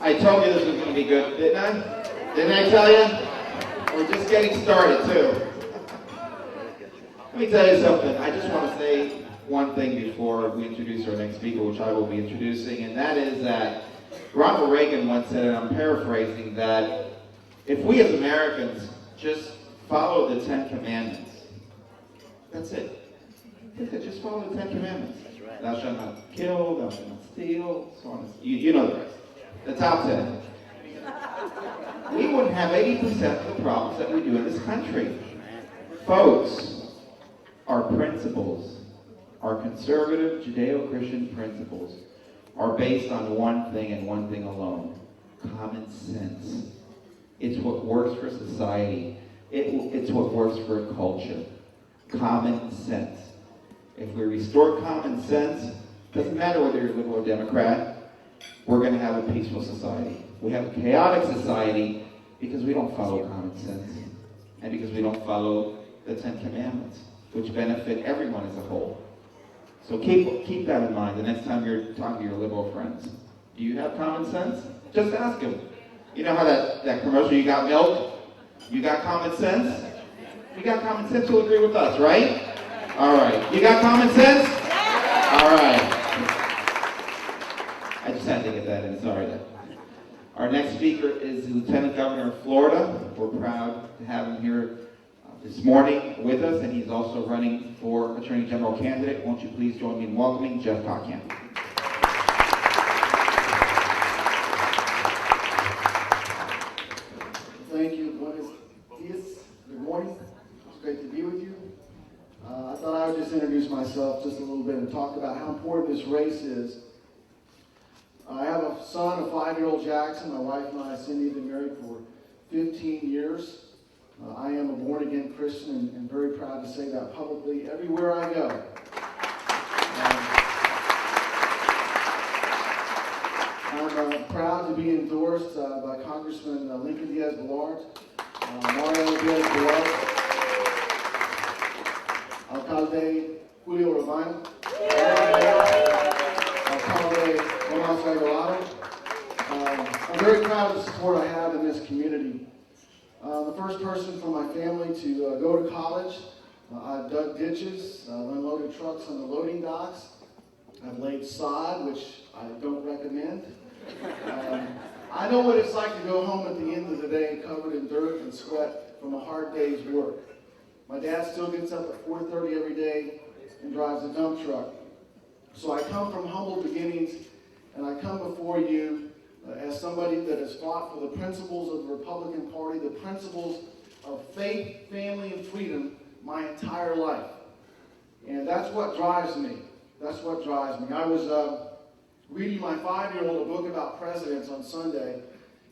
I told you this was going to be good, didn't I? Didn't I tell you? We're just getting started, too. Let me tell you something. I just want to say one thing before we introduce our next speaker, which I will be introducing, and that is that Ronald Reagan once said, and I'm paraphrasing, that if we as Americans just follow the 10 Commandments, that's it. Just follow the 10 Commandments. Thou shalt not kill, thou shalt not steal, so on. You know the rest. The top 10. We wouldn't have 80% of the problems that we do in this country. Folks, our principles, our conservative Judeo-Christian principles, are based on one thing and one thing alone: common sense. It's what works for society. It's what works for a culture. Common sense. If we restore common sense, doesn't matter whether you're liberal or Democrat, we're going to have a peaceful society. We have a chaotic society because we don't follow common sense and because we don't follow the 10 Commandments, which benefit everyone as a whole. So keep that in mind the next time you're talking to your liberal friends. Do you have common sense? Just ask them. You know how that commercial, you got milk? You got common sense? You got common sense, you'll agree with us, right? All right. You got common sense? All right. I just had to get that in. Sorry. Our next speaker is the Lieutenant Governor of Florida. We're proud to have him here this morning with us, and he's also running for Attorney General candidate. Won't you please join me in welcoming Jeff Cockham. Thank you. Buenos dias. Good morning. It's great to be with you. I thought I would just introduce myself just a little bit and talk about how important this race is. I have a son, a 5-year-old Jackson. My wife and I, Cindy, have been married for 15 years. I am a born-again Christian and very proud to say that publicly everywhere I go. I'm proud to be endorsed by Congressman Lincoln Diaz-Balart, Mario Diaz-Balart, Alcalde Julio Rabino, Alcalde Tomas Regalado. I'm very proud of the support I have in this community. The first person from my family to go to college. I've dug ditches, unloaded trucks on the loading docks. I've laid sod, which I don't recommend. I know what it's like to go home at the end of the day covered in dirt and sweat from a hard day's work. My dad still gets up at 4:30 every day and drives a dump truck. So I come from humble beginnings, and I come before you as somebody that has fought for the principles of the Republican Party, the principles of faith, family, and freedom my entire life. And that's what drives me. That's what drives me. I was reading my 5-year-old a book about presidents on Sunday,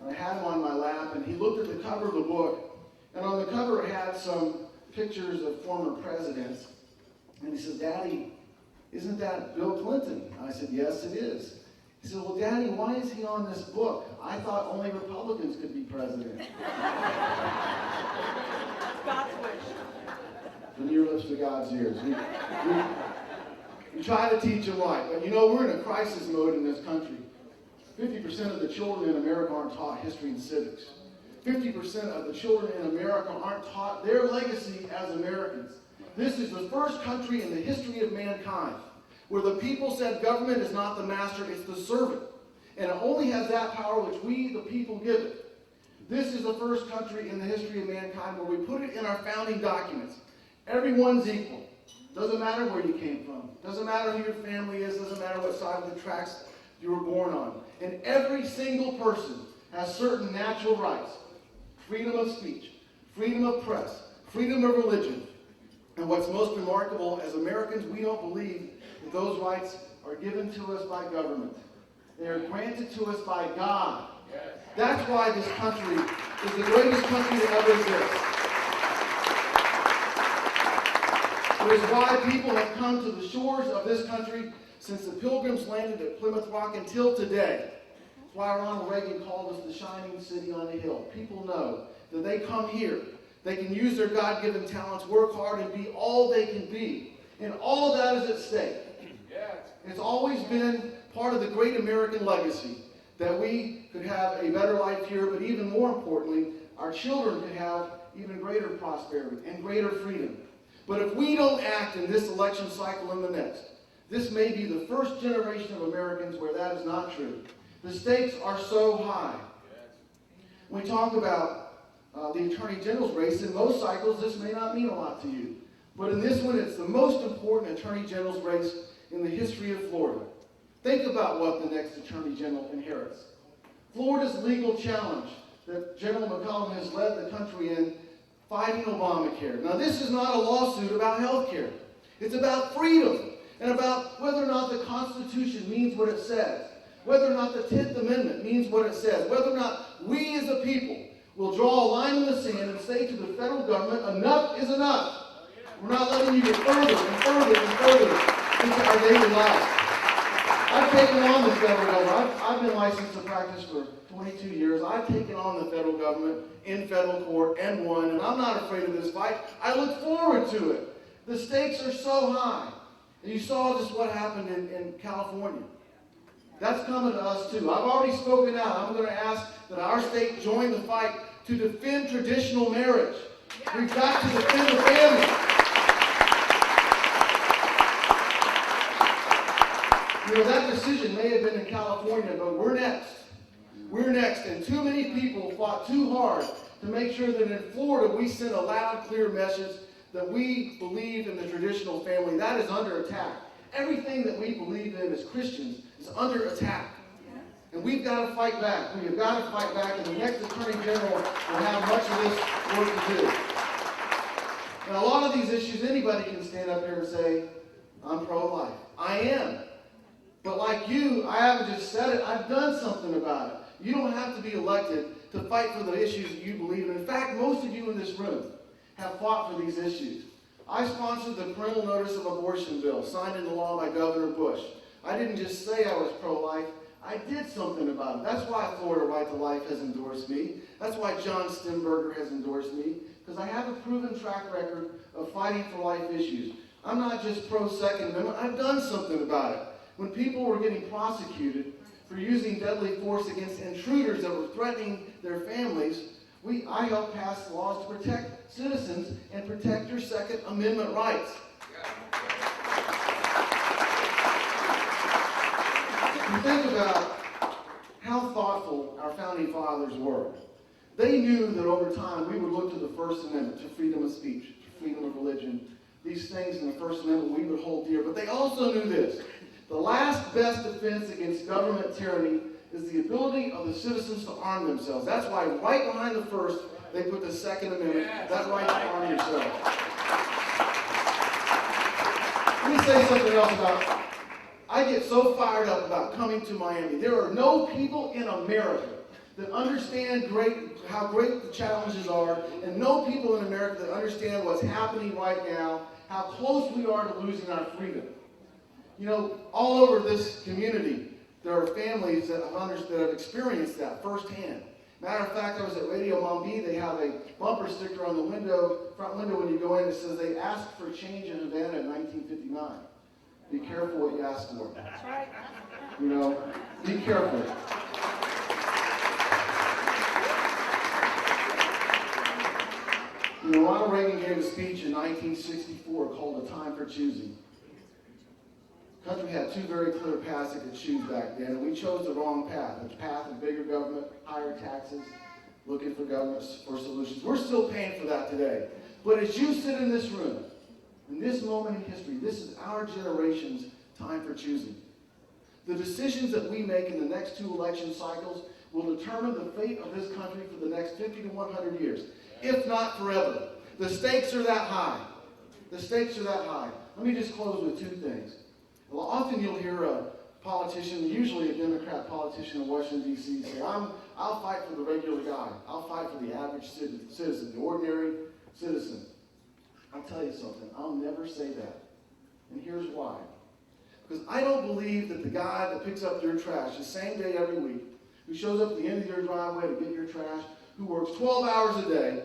and I had him on my lap, and he looked at the cover of the book, and on the cover it had some pictures of former presidents, and he said, "Daddy, isn't that Bill Clinton?" I said, "Yes, it is." He said, "Well, Daddy, why is he on this book? I thought only Republicans could be president." God's wish. From your lips to God's ears. We try to teach him right, but you know, we're in a crisis mode in this country. 50% of the children in America aren't taught history and civics. 50% of the children in America aren't taught their legacy as Americans. This is the first country in the history of mankind where the people said government is not the master, it's the servant. And it only has that power which we, the people, give it. This is the first country in the history of mankind where we put it in our founding documents. Everyone's equal. Doesn't matter where you came from. Doesn't matter who your family is. Doesn't matter what side of the tracks you were born on. And every single person has certain natural rights. Freedom of speech, freedom of press, freedom of religion. And what's most remarkable, as Americans, we don't believe that those rights are given to us by government. They are granted to us by God. That's why this country is the greatest country that ever exists. It is why people have come to the shores of this country since the Pilgrims landed at Plymouth Rock until today. That's why Ronald Reagan called us the shining city on a hill. People know that they come here. They can use their God-given talents, work hard, and be all they can be. And all of that is at stake. It's always been part of the great American legacy that we could have a better life here, but even more importantly, our children could have even greater prosperity and greater freedom. But if we don't act in this election cycle and the next, this may be the first generation of Americans where that is not true. The stakes are so high. When we talk about the Attorney General's race, in most cycles this may not mean a lot to you. But in this one, it's the most important Attorney General's race in the history of Florida. Think about what the next Attorney General inherits. Florida's legal challenge that General McCollum has led the country in fighting Obamacare. Now, this is not a lawsuit about health care. It's about freedom and about whether or not the Constitution means what it says, whether or not the 10th Amendment means what it says, whether or not we as a people will draw a line in the sand and say to the federal government, enough is enough. We're not letting you get further and further and further into our daily lives. I've taken on the federal government. I've been licensed to practice for 22 years. I've taken on the federal government in federal court and won, and I'm not afraid of this fight. I look forward to it. The stakes are so high. And you saw just what happened in California. That's coming to us too. I've already spoken out. I'm going to ask that our state join the fight to defend traditional marriage. We've got to defend the family. You know, that decision may have been in California, but we're next. We're next. And too many people fought too hard to make sure that in Florida we sent a loud, clear message that we believe in the traditional family. That is under attack. Everything that we believe in as Christians is under attack. And we've got to fight back. We have got to fight back, and the next Attorney General will have much of this work to do. Now, a lot of these issues, anybody can stand up here and say, I'm pro-life. I am. But like you, I haven't just said it, I've done something about it. You don't have to be elected to fight for the issues that you believe in. In fact, most of you in this room have fought for these issues. I sponsored the parental notice of abortion bill signed into law by Governor Bush. I didn't just say I was pro-life, I did something about it. That's why Florida Right to Life has endorsed me. That's why John Stemberger has endorsed me, because I have a proven track record of fighting for life issues. I'm not just pro-Second Amendment, I've done something about it. When people were getting prosecuted for using deadly force against intruders that were threatening their families, I helped pass laws to protect citizens and protect your Second Amendment rights. You think about how thoughtful our founding fathers were. They knew that over time we would look to the First Amendment, to freedom of speech, to freedom of religion. These things in the First Amendment we would hold dear. But they also knew this. The last best defense against government tyranny is the ability of the citizens to arm themselves. That's why right behind the First, they put the Second Amendment, that right to arm yourself. Let me say something else about, I get so fired up about coming to Miami. There are no people in America that understand how great the challenges are, and no people in America that understand what's happening right now, how close we are to losing our freedom. You know, all over this community, there are families that have experienced that firsthand. Matter of fact, I was at Radio Mombi. They have a bumper sticker on the front window when you go in. It says they asked for change in Havana in 1959. Be careful what you ask for. That's right. You know, be careful. You know, Ronald Reagan gave a speech in 1964 called A Time for Choosing. The country had two very clear paths it could choose back then, and we chose the wrong path. The path of bigger government, higher taxes, looking for governments for solutions. We're still paying for that today. But as you sit in this room, in this moment in history, this is our generation's time for choosing. The decisions that we make in the next two election cycles will determine the fate of this country for the next 50 to 100 years, if not forever. The stakes are that high. The stakes are that high. Let me just close with two things. Well, often you'll hear a politician, usually a Democrat politician in Washington, D.C., say, I'll fight for the regular guy. I'll fight for the average citizen, the ordinary citizen. I'll tell you something. I'll never say that. And here's why. Because I don't believe that the guy that picks up your trash the same day every week, who shows up at the end of your driveway to get your trash, who works 12 hours a day,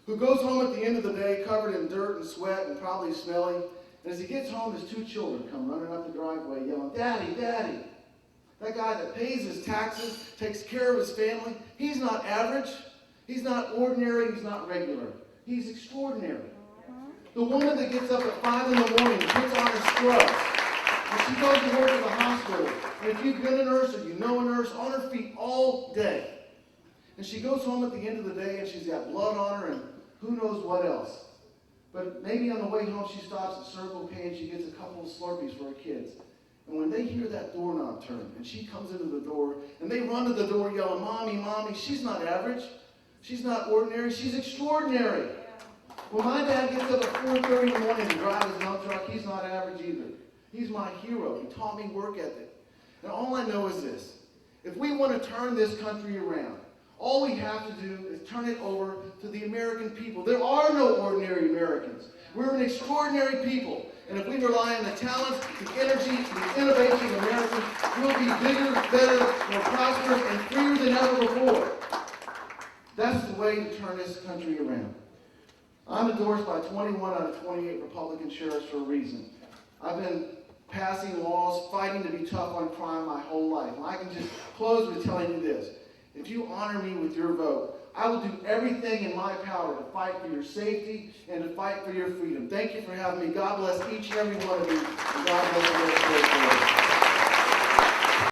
who goes home at the end of the day covered in dirt and sweat and probably smelly, and as he gets home, his two children come running up the driveway yelling, "Daddy, Daddy." That guy that pays his taxes, takes care of his family, he's not average. He's not ordinary. He's not regular. He's extraordinary. The woman that gets up at 5 in the morning, puts on her scrubs, and she goes to work at the hospital. And if you've been a nurse or you know a nurse, on her feet all day. And she goes home at the end of the day and she's got blood on her and who knows what else. But maybe on the way home she stops at Circle K and she gets a couple of Slurpees for her kids. And when they hear that doorknob turn and she comes into the door and they run to the door yelling, "Mommy, Mommy," she's not average. She's not ordinary. She's extraordinary. When my dad gets up at 4:30 in the morning to drive his dump truck, he's not average either. He's my hero. He taught me work ethic. And all I know is this. If we want to turn this country around, all we have to do is turn it over to the American people. There are no ordinary Americans. We're an extraordinary people. And if we rely on the talents, the energy, the innovation of Americans, we'll be bigger, better, more prosperous, and freer than ever before. That's the way to turn this country around. I'm endorsed by 21 out of 28 Republican sheriffs for a reason. I've been passing laws, fighting to be tough on crime my whole life. And I can just close with telling you this. If you honor me with your vote, I will do everything in my power to fight for your safety and to fight for your freedom. Thank you for having me. God bless each and every one of you. And God bless the rest of the world.